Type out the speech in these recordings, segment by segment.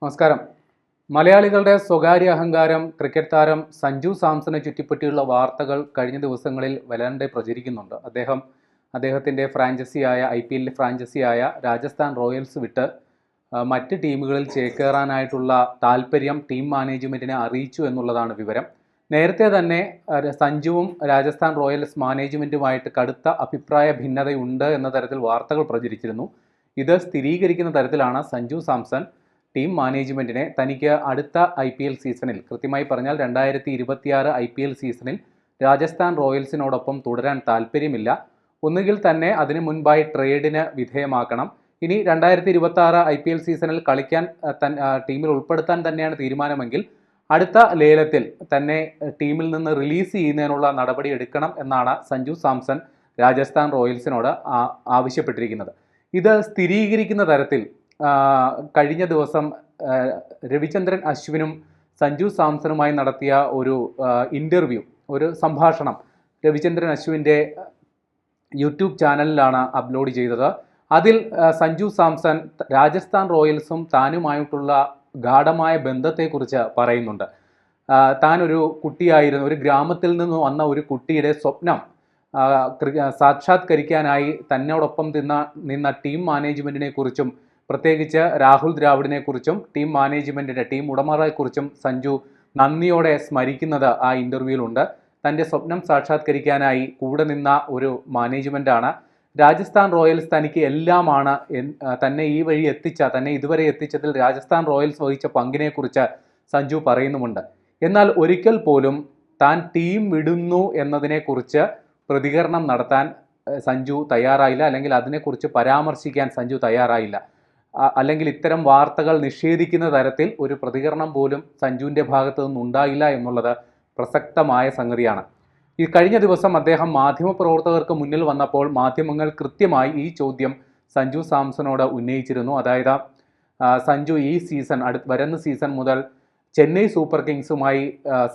നമസ്കാരം. മലയാളികളുടെ സ്വകാര്യ അഹങ്കാരം ക്രിക്കറ്റ് താരം സഞ്ജു സാംസനെ ചുറ്റിപ്പറ്റിയുള്ള വാർത്തകൾ കഴിഞ്ഞ ദിവസങ്ങളിൽ വല്ലാതെ പ്രചരിക്കുന്നുണ്ട്. അദ്ദേഹത്തിൻ്റെ ഫ്രാഞ്ചൈസിയായ IPL ഫ്രാഞ്ചൈസിയായ രാജസ്ഥാൻ റോയൽസ് വിട്ട് മറ്റ് ടീമുകളിൽ ചേക്കേറാനായിട്ടുള്ള താല്പര്യം ടീം മാനേജ്മെൻറ്റിനെ അറിയിച്ചു എന്നുള്ളതാണ് വിവരം. നേരത്തെ തന്നെ സഞ്ജുവും രാജസ്ഥാൻ റോയൽസ് മാനേജ്മെൻറ്റുമായിട്ട് കടുത്ത അഭിപ്രായ ഭിന്നതയുണ്ട് എന്ന തരത്തിൽ വാർത്തകൾ പ്രചരിച്ചിരുന്നു. ഇത് സ്ഥിരീകരിക്കുന്ന തരത്തിലാണ് സഞ്ജു സാംസൺ ടീം മാനേജ്മെൻറ്റിനെ തനിക്ക് അടുത്ത IPL സീസണിൽ, കൃത്യമായി പറഞ്ഞാൽ 2026 IPL സീസണിൽ രാജസ്ഥാൻ റോയൽസിനോടൊപ്പം തുടരാൻ താല്പര്യമില്ല. ഒന്നുകിൽ തന്നെ അതിനു മുൻപായി ട്രേഡിന് വിധേയമാക്കണം. ഇനി 2026 IPL സീസണിൽ കളിക്കാൻ ടീമിൽ ഉൾപ്പെടുത്താൻ തന്നെയാണ് തീരുമാനമെങ്കിൽ അടുത്ത ലേലത്തിൽ തന്നെ ടീമിൽ നിന്ന് റിലീസ് ചെയ്യുന്നതിനുള്ള നടപടി എടുക്കണം എന്നാണ് സഞ്ജു സാംസൺ രാജസ്ഥാൻ റോയൽസിനോട് ആവശ്യപ്പെട്ടിരിക്കുന്നത്. ഇത് സ്ഥിരീകരിക്കുന്ന തരത്തിൽ കഴിഞ്ഞ ദിവസം രവിചന്ദ്രൻ അശ്വിനും സഞ്ജു സാംസണുമായി നടത്തിയ ഒരു ഇൻ്റർവ്യൂ, ഒരു സംഭാഷണം രവിചന്ദ്രൻ അശ്വിൻ്റെ യൂട്യൂബ് ചാനലിലാണ് അപ്ലോഡ് ചെയ്തത്. അതിൽ സഞ്ജു സാംസൺ രാജസ്ഥാൻ റോയൽസും താനുമായിട്ടുള്ള ഗാഢമായ ബന്ധത്തെക്കുറിച്ച് പറയുന്നുണ്ട്. താൻ ഒരു കുട്ടിയായിരുന്നു, ഒരു ഗ്രാമത്തിൽ നിന്ന് വന്ന ഒരു കുട്ടിയുടെ സ്വപ്നം സാക്ഷാത്കരിക്കാനായി തന്നോടൊപ്പം നിന്ന ടീം മാനേജ്മെൻറ്റിനെ കുറിച്ചും പ്രത്യേകിച്ച് രാഹുൽ ദ്രാവിഡിനെ കുറിച്ചും ടീം മാനേജ്മെൻറ്റിൻ്റെ ടീം ഉടമകളെക്കുറിച്ചും സഞ്ജു നന്ദിയോടെ സ്മരിക്കുന്നത് ആ ഇൻ്റർവ്യൂവിലുണ്ട്. തൻ്റെ സ്വപ്നം സാക്ഷാത്കരിക്കാനായി കൂടെ നിന്ന ഒരു മാനേജ്മെൻറ്റാണ്. രാജസ്ഥാൻ റോയൽസ് തനിക്ക് എല്ലാമാണ്, തന്നെ ഈ വഴി തന്നെ ഇതുവരെ എത്തിച്ചതിൽ രാജസ്ഥാൻ റോയൽസ് വഹിച്ച പങ്കിനെക്കുറിച്ച് സഞ്ജു പറയുന്നുമുണ്ട്. എന്നാൽ ഒരിക്കൽ പോലും താൻ ടീം വിടുന്നു എന്നതിനെക്കുറിച്ച് പ്രതികരണം നടത്താൻ സഞ്ജു തയ്യാറായില്ല, അല്ലെങ്കിൽ അതിനെക്കുറിച്ച് പരാമർശിക്കാൻ സഞ്ജു തയ്യാറായില്ല. അല്ലെങ്കിൽ ഇത്തരം വാർത്തകൾ നിഷേധിക്കുന്ന തരത്തിൽ ഒരു പ്രതികരണം പോലും സഞ്ജുവിൻ്റെ ഭാഗത്തു നിന്നുണ്ടായില്ല എന്നുള്ളത് പ്രസക്തമായ സംഗതിയാണ്. ഈ കഴിഞ്ഞ ദിവസം അദ്ദേഹം മാധ്യമപ്രവർത്തകർക്ക് മുന്നിൽ വന്നപ്പോൾ മാധ്യമങ്ങൾ കൃത്യമായി ഈ ചോദ്യം സഞ്ജു സാംസണോട് ഉന്നയിച്ചിരുന്നു. അതായത് സഞ്ജു ഈ സീസൺ വരുന്ന സീസൺ മുതൽ ചെന്നൈ സൂപ്പർ കിങ്സുമായി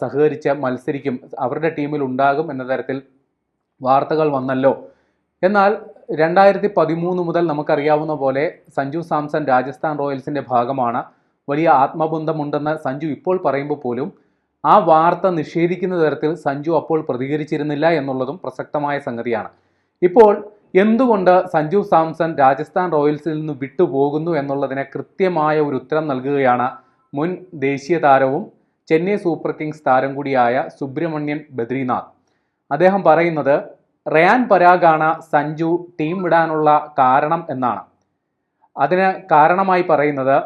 സഹകരിച്ച് മത്സരിക്കും, അവരുടെ ടീമിൽ ഉണ്ടാകും എന്ന തരത്തിൽ വാർത്തകൾ വന്നല്ലോ. എന്നാൽ 2013 മുതൽ നമുക്കറിയാവുന്ന പോലെ സഞ്ജു സാംസൺ രാജസ്ഥാൻ റോയൽസിൻ്റെ ഭാഗമാണ്. വലിയ ആത്മബന്ധമുണ്ടെന്ന് സഞ്ജു ഇപ്പോൾ പറയുമ്പോൾ പോലും ആ വാർത്ത നിഷേധിക്കുന്ന തരത്തിൽ സഞ്ജു അപ്പോൾ പ്രതികരിച്ചിരുന്നില്ല എന്നുള്ളതും പ്രസക്തമായ സംഗതിയാണ്. ഇപ്പോൾ എന്തുകൊണ്ട് സഞ്ജു സാംസൺ രാജസ്ഥാൻ റോയൽസിൽ നിന്ന് വിട്ടുപോകുന്നു എന്നുള്ളതിന് കൃത്യമായ ഒരു ഉത്തരം നൽകുകയാണ് മുൻ ദേശീയ താരവും ചെന്നൈ സൂപ്പർ കിങ്സ് താരം കൂടിയായ സുബ്രഹ്മണ്യൻ ബദ്രിനാഥ്. അദ്ദേഹം പറയുന്നത് റയാൻ പരാഗാണ് സഞ്ജു ടീം വിടാനുള്ള കാരണം എന്നാണ്. അതിന് കാരണമായി പറയുന്നത്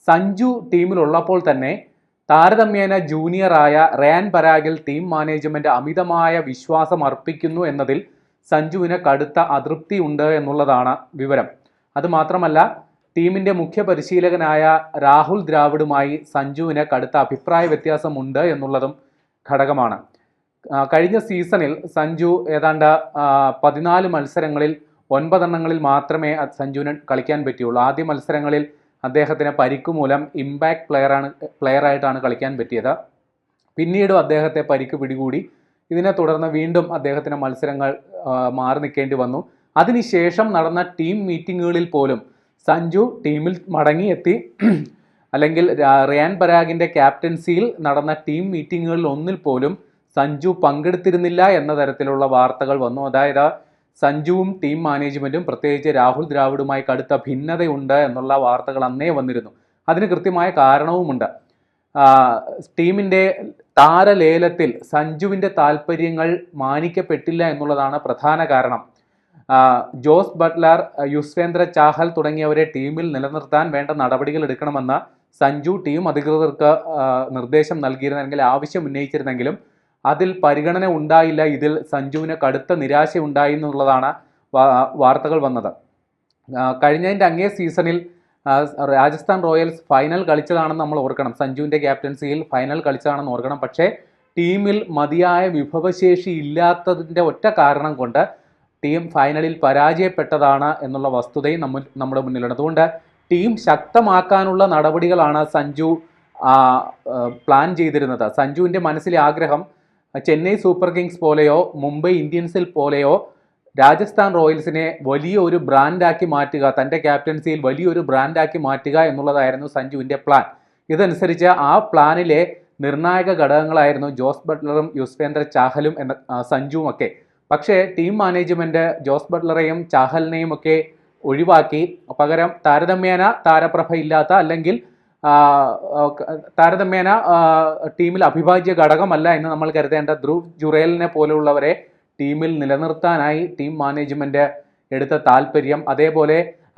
സഞ്ജു ടീമിലുള്ളപ്പോൾ തന്നെ താരതമ്യേന ജൂനിയറായ റയാൻ പരാഗിൽ ടീം മാനേജ്മെൻറ്റ് അമിതമായ വിശ്വാസം അർപ്പിക്കുന്നു എന്നതിൽ സഞ്ജുവിന് കടുത്ത അതൃപ്തി ഉണ്ട് എന്നുള്ളതാണ് വിവരം. അതുമാത്രമല്ല, ടീമിൻ്റെ മുഖ്യ പരിശീലകനായ രാഹുൽ ദ്രാവിഡുമായി സഞ്ജുവിന് കടുത്ത അഭിപ്രായ വ്യത്യാസമുണ്ട് എന്നുള്ളതും ഘടകമാണ്. കഴിഞ്ഞ സീസണിൽ സഞ്ജു ഏതാണ്ട് 14 മത്സരങ്ങളിൽ 9 എണ്ണങ്ങളിൽ മാത്രമേ സഞ്ജുവിന് കളിക്കാൻ പറ്റിയുള്ളൂ. ആദ്യ മത്സരങ്ങളിൽ അദ്ദേഹത്തിന് പരിക്ക് മൂലം ഇമ്പാക്ട് പ്ലെയറായിട്ടാണ് കളിക്കാൻ പറ്റിയത്. പിന്നീടും അദ്ദേഹത്തെ പരിക്ക് പിടികൂടി. ഇതിനെ തുടർന്ന് വീണ്ടും അദ്ദേഹത്തിന് മത്സരങ്ങൾ മാറി നിൽക്കേണ്ടി വന്നു. അതിനുശേഷം നടന്ന ടീം മീറ്റിങ്ങുകളിൽ പോലും സഞ്ജു ടീമിൽ മടങ്ങിയെത്തി, അല്ലെങ്കിൽ റയാൻ പരാഗിൻ്റെ ക്യാപ്റ്റൻസിയിൽ നടന്ന ടീം മീറ്റിങ്ങുകളിൽ ഒന്നിൽ പോലും സഞ്ജു പങ്കെടുത്തിരുന്നില്ല എന്ന തരത്തിലുള്ള വാർത്തകൾ വന്നു. അതായത് സഞ്ജുവും ടീം മാനേജ്മെൻറ്റും പ്രത്യേകിച്ച് രാഹുൽ ദ്രാവിഡുമായി കടുത്ത ഭിന്നതയുണ്ട് എന്നുള്ള വാർത്തകൾ അന്നേ വന്നിരുന്നു. അതിന് കൃത്യമായ കാരണവുമുണ്ട്. ടീമിൻ്റെ താരലേലത്തിൽ സഞ്ജുവിൻ്റെ താല്പര്യങ്ങൾ മാനിക്കപ്പെട്ടില്ല എന്നുള്ളതാണ് പ്രധാന കാരണം. ജോസ് ബട്ട്ലർ, യുസ്വേന്ദ്ര ചാഹൽ തുടങ്ങിയവരെ ടീമിൽ നിലനിർത്താൻ വേണ്ട നടപടികൾ എടുക്കണമെന്ന് സഞ്ജു ടീം അധികൃതർക്ക് നിർദ്ദേശം നൽകിയിരുന്നെങ്കിൽ, ആവശ്യം ഉന്നയിച്ചിരുന്നെങ്കിലും അതിൽ പരിഗണന ഉണ്ടായില്ല. ഇതിൽ സഞ്ജുവിന് കടുത്ത നിരാശ ഉണ്ടായി എന്നുള്ളതാണ് വാർത്തകൾ വന്നത്. കഴിഞ്ഞതിൻ്റെ അങ്ങേ സീസണിൽ രാജസ്ഥാൻ റോയൽസ് ഫൈനൽ കളിച്ചതാണെന്ന് നമ്മൾ ഓർക്കണം. സഞ്ജുവിൻ്റെ ക്യാപ്റ്റൻസിയിൽ ഫൈനൽ കളിച്ചതാണെന്ന് ഓർക്കണം. പക്ഷേ ടീമിൽ മതിയായ വിഭവശേഷി ഇല്ലാത്തതിൻ്റെ ഒറ്റ കാരണം കൊണ്ട് ടീം ഫൈനലിൽ പരാജയപ്പെട്ടതാണ് എന്നുള്ള വസ്തുതയും നമ്മുടെ മുന്നിലുണ്ട്. അതുകൊണ്ട് ടീം ശക്തമാക്കാനുള്ള നടപടികളാണ് സഞ്ജു പ്ലാൻ ചെയ്തിരുന്നത്. സഞ്ജുവിൻ്റെ മനസ്സിലെ ആഗ്രഹം ചെന്നൈ സൂപ്പർ കിങ്സ് പോലെയോ മുംബൈ ഇന്ത്യൻസിൽ പോലെയോ രാജസ്ഥാൻ റോയൽസിനെ വലിയൊരു ബ്രാൻഡാക്കി മാറ്റുക, തൻ്റെ ക്യാപ്റ്റൻസിയിൽ വലിയൊരു ബ്രാൻഡാക്കി മാറ്റുക എന്നുള്ളതായിരുന്നു സഞ്ജുവിൻ്റെ പ്ലാൻ. ഇതനുസരിച്ച് ആ പ്ലാനിലെ നിർണായക ഘടകങ്ങളായിരുന്നു ജോസ് ബട്ട്ലറും യുസ്വേന്ദ്ര ചാഹലും എന്ന സഞ്ജുവുമൊക്കെ. പക്ഷേ ടീം മാനേജ്മെൻറ്റ് ജോസ് ബട്ട്ലറെയും ചാഹലിനെയും ഒക്കെ ഒഴിവാക്കി പകരം താരതമ്യേന താരപ്രഭ ഇല്ലാത്ത അല്ലെങ്കിൽ താരതമ്യേന ടീമിൽ അവിഭാജ്യ ഘടകമല്ല എന്ന് നമ്മൾ കരുതേണ്ട ധ്രുവ് ജുറേലിനെ പോലെയുള്ളവരെ ടീമിൽ നിലനിർത്താനായി ടീം മാനേജ്മെൻറ്റ് എടുത്ത താല്പര്യം. അതേപോലെ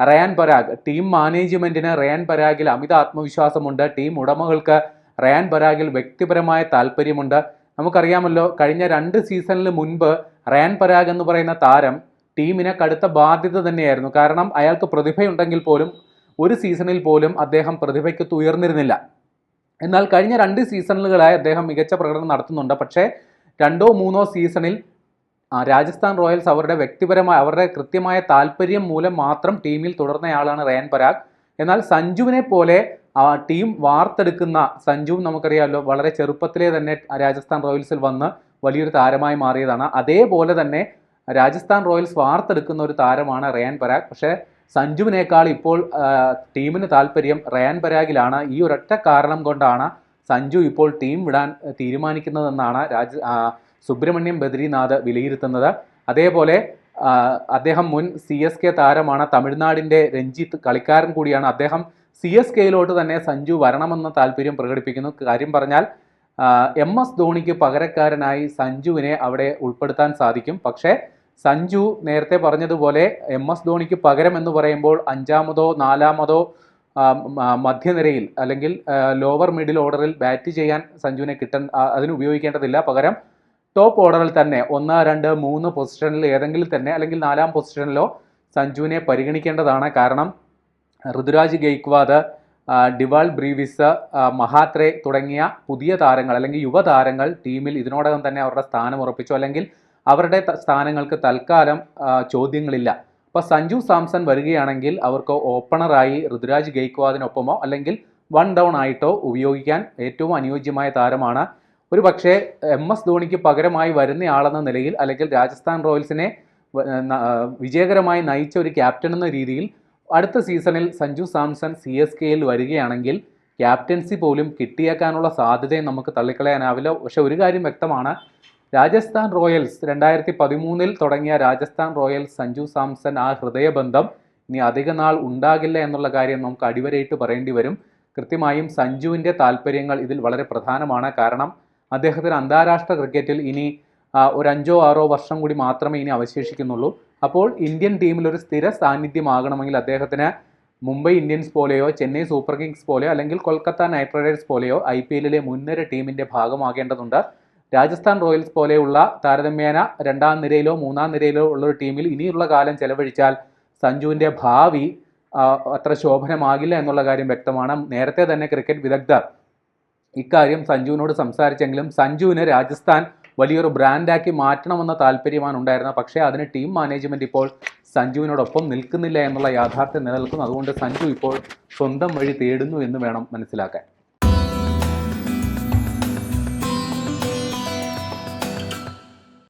റയാൻ പരാഗ്, ടീം മാനേജ്മെൻറ്റിന് റയാൻ പരാഗിൽ അമിത ആത്മവിശ്വാസമുണ്ട്. ടീം ഉടമകൾക്ക് റയാൻ പരാഗിൽ വ്യക്തിപരമായ താല്പര്യമുണ്ട്. നമുക്കറിയാമല്ലോ, കഴിഞ്ഞ 2 സീസണിൽ മുൻപ് റയാൻ പരാഗ് എന്ന് പറയുന്ന താരം ടീമിന് കടുത്ത ബാധ്യത തന്നെയായിരുന്നു. കാരണം അയാൾക്ക് പ്രതിഭയുണ്ടെങ്കിൽ പോലും ഒരു സീസണിൽ പോലും അദ്ദേഹം പ്രതിഭയ്ക്ക് ഉയർന്നിരുന്നില്ല. എന്നാൽ കഴിഞ്ഞ 2 സീസണുകളായി അദ്ദേഹം മികച്ച പ്രകടനം നടത്തുന്നുണ്ട്. പക്ഷേ 2-3 സീസണിൽ രാജസ്ഥാൻ റോയൽസ് അവരുടെ കൃത്യമായ താല്പര്യം മൂലം മാത്രം ടീമിൽ തുടർന്നയാളാണ് റയാൻ പരാഗ്. എന്നാൽ സഞ്ജുവിനെ പോലെ ടീം വാർത്തെടുക്കുന്ന സഞ്ജുവും നമുക്കറിയാമല്ലോ, വളരെ ചെറുപ്പത്തിലേ തന്നെ രാജസ്ഥാൻ റോയൽസിൽ വന്ന് വലിയൊരു താരമായി മാറിയതാണ്. അതേപോലെ തന്നെ രാജസ്ഥാൻ റോയൽസ് വാർത്തെടുക്കുന്ന ഒരു താരമാണ് റയാൻ പരാഗ്. പക്ഷേ സഞ്ജുവിനേക്കാൾ ഇപ്പോൾ ടീമിന് താല്പര്യം റയാൻ പരാഗിലാണ്. ഈ ഒരൊറ്റ കാരണം കൊണ്ടാണ് സഞ്ജു ഇപ്പോൾ ടീം വിടാൻ തീരുമാനിക്കുന്നതെന്നാണ് സുബ്രഹ്മണ്യം ബദ്രിനാഥ് വിലയിരുത്തുന്നത്. അതേപോലെ അദ്ദേഹം മുൻ CSK താരമാണ്, തമിഴ്നാടിൻ്റെ രഞ്ജിത്ത് കളിക്കാരൻ കൂടിയാണ്. അദ്ദേഹം CSKയിലോട്ട് തന്നെ സഞ്ജു വരണമെന്ന താല്പര്യം പ്രകടിപ്പിക്കുന്നു. കാര്യം പറഞ്ഞാൽ MS ധോണിക്ക് പകരക്കാരനായി സഞ്ജുവിനെ അവിടെ ഉൾപ്പെടുത്താൻ സാധിക്കും. പക്ഷേ സഞ്ജു നേരത്തെ പറഞ്ഞതുപോലെ MS ധോണിക്ക് പകരം എന്ന് പറയുമ്പോൾ 5-മോ 4-മോ മധ്യനിരയിൽ അല്ലെങ്കിൽ ലോവർ മിഡിൽ ഓർഡറിൽ ബാറ്റ് ചെയ്യാൻ സഞ്ജുവിനെ അതിന് ഉപയോഗിക്കേണ്ടതില്ല. പകരം ടോപ്പ് ഓർഡറിൽ തന്നെ 1, 2, 3 പൊസിഷനിൽ ഏതെങ്കിലും തന്നെ അല്ലെങ്കിൽ 4-ാം പൊസിഷനിലോ സഞ്ജുവിനെ പരിഗണിക്കേണ്ടതാണ്. കാരണം ഋതുരാജ് ഗെയ്ക്വാദ്, ഡിവാൾ ബ്രീവിസ്, മഹാത്രെ തുടങ്ങിയ പുതിയ താരങ്ങൾ അല്ലെങ്കിൽ യുവതാരങ്ങൾ ടീമിൽ ഇതിനോടകം തന്നെ അവരുടെ സ്ഥാനം ഉറപ്പിച്ചു. അല്ലെങ്കിൽ അവരുടെ സ്ഥാനങ്ങൾക്ക് തൽക്കാലം ചോദ്യങ്ങളില്ല. അപ്പോൾ സഞ്ജു സാംസൺ വരികയാണെങ്കിൽ അവർക്ക് ഓപ്പണറായി ഋതുരാജ് ഗെയ്ക്വാദിനൊപ്പമോ അല്ലെങ്കിൽ 1 ഡൗൺ ആയിട്ടോ ഉപയോഗിക്കാൻ ഏറ്റവും അനുയോജ്യമായ താരമാണ്. ഒരു പക്ഷേ MS ധോണിക്ക് പകരമായി വരുന്നയാളെന്ന നിലയിൽ അല്ലെങ്കിൽ രാജസ്ഥാൻ റോയൽസിനെ വിജയകരമായി നയിച്ച ഒരു ക്യാപ്റ്റൻ എന്ന രീതിയിൽ അടുത്ത സീസണിൽ സഞ്ജു സാംസൺ CSKയിൽ വരികയാണെങ്കിൽ ക്യാപ്റ്റൻസി പോലും കിട്ടിയേക്കാനുള്ള സാധ്യതയും നമുക്ക് തള്ളിക്കളയാനാവില്ല. പക്ഷേ ഒരു കാര്യം വ്യക്തമാണ്, രാജസ്ഥാൻ റോയൽസ് 2013 തുടങ്ങിയ രാജസ്ഥാൻ റോയൽസ് സഞ്ജു സാംസൺ ആ ഹൃദയബന്ധം ഇനി അധിക നാൾ ഉണ്ടാകില്ല എന്നുള്ള കാര്യം നമുക്ക് അടിവരയിട്ട് പറയേണ്ടി വരും. കൃത്യമായും സഞ്ജുവിൻ്റെ താല്പര്യങ്ങൾ ഇതിൽ വളരെ പ്രധാനമാണ്. കാരണം അദ്ദേഹത്തിന് അന്താരാഷ്ട്ര ക്രിക്കറ്റിൽ ഇനി ഒരു 5-6 വർഷം കൂടി മാത്രമേ ഇനി അവശേഷിക്കുന്നുള്ളൂ. അപ്പോൾ ഇന്ത്യൻ ടീമിൽ ഒരു സ്ഥിര സാന്നിധ്യമാകണമെങ്കിൽ അദ്ദേഹത്തിന് മുംബൈ ഇന്ത്യൻസ് പോലെയോ ചെന്നൈ സൂപ്പർ കിങ്സ് പോലെയോ അല്ലെങ്കിൽ കൊൽക്കത്ത നൈറ്റ് റൈഡേഴ്സ് പോലെയോ IPLലെ മുൻനിര ടീമിൻ്റെ ഭാഗമാകേണ്ടതുണ്ട്. രാജസ്ഥാൻ റോയൽസ് പോലെയുള്ള താരതമ്യേന 2-ാം നിരയിലോ 3-ാം നിരയിലോ ഉള്ളൊരു ടീമിൽ ഇനിയുള്ള കാലം ചെലവഴിച്ചാൽ സഞ്ജുവിൻ്റെ ഭാവി അത്ര ശോഭനമാകില്ല എന്നുള്ള കാര്യം വ്യക്തമാണ്. നേരത്തെ തന്നെ ക്രിക്കറ്റ് വിദഗ്ധർ ഇക്കാര്യം സഞ്ജുവിനോട് സംസാരിച്ചെങ്കിലും സഞ്ജുവിന് രാജസ്ഥാൻ വലിയൊരു ബ്രാൻഡാക്കി മാറ്റണമെന്ന താല്പര്യമാണ് ഉണ്ടായിരുന്നത്. പക്ഷേ അതിന് ടീം മാനേജ്മെൻറ്റ് ഇപ്പോൾ സഞ്ജുവിനോടൊപ്പം നിൽക്കുന്നില്ല എന്നുള്ള യാഥാർത്ഥ്യം നിലനിൽക്കുന്നു. അതുകൊണ്ട് സഞ്ജു ഇപ്പോൾ സ്വന്തം വഴി തേടുന്നു എന്ന് വേണം മനസ്സിലാക്കാൻ.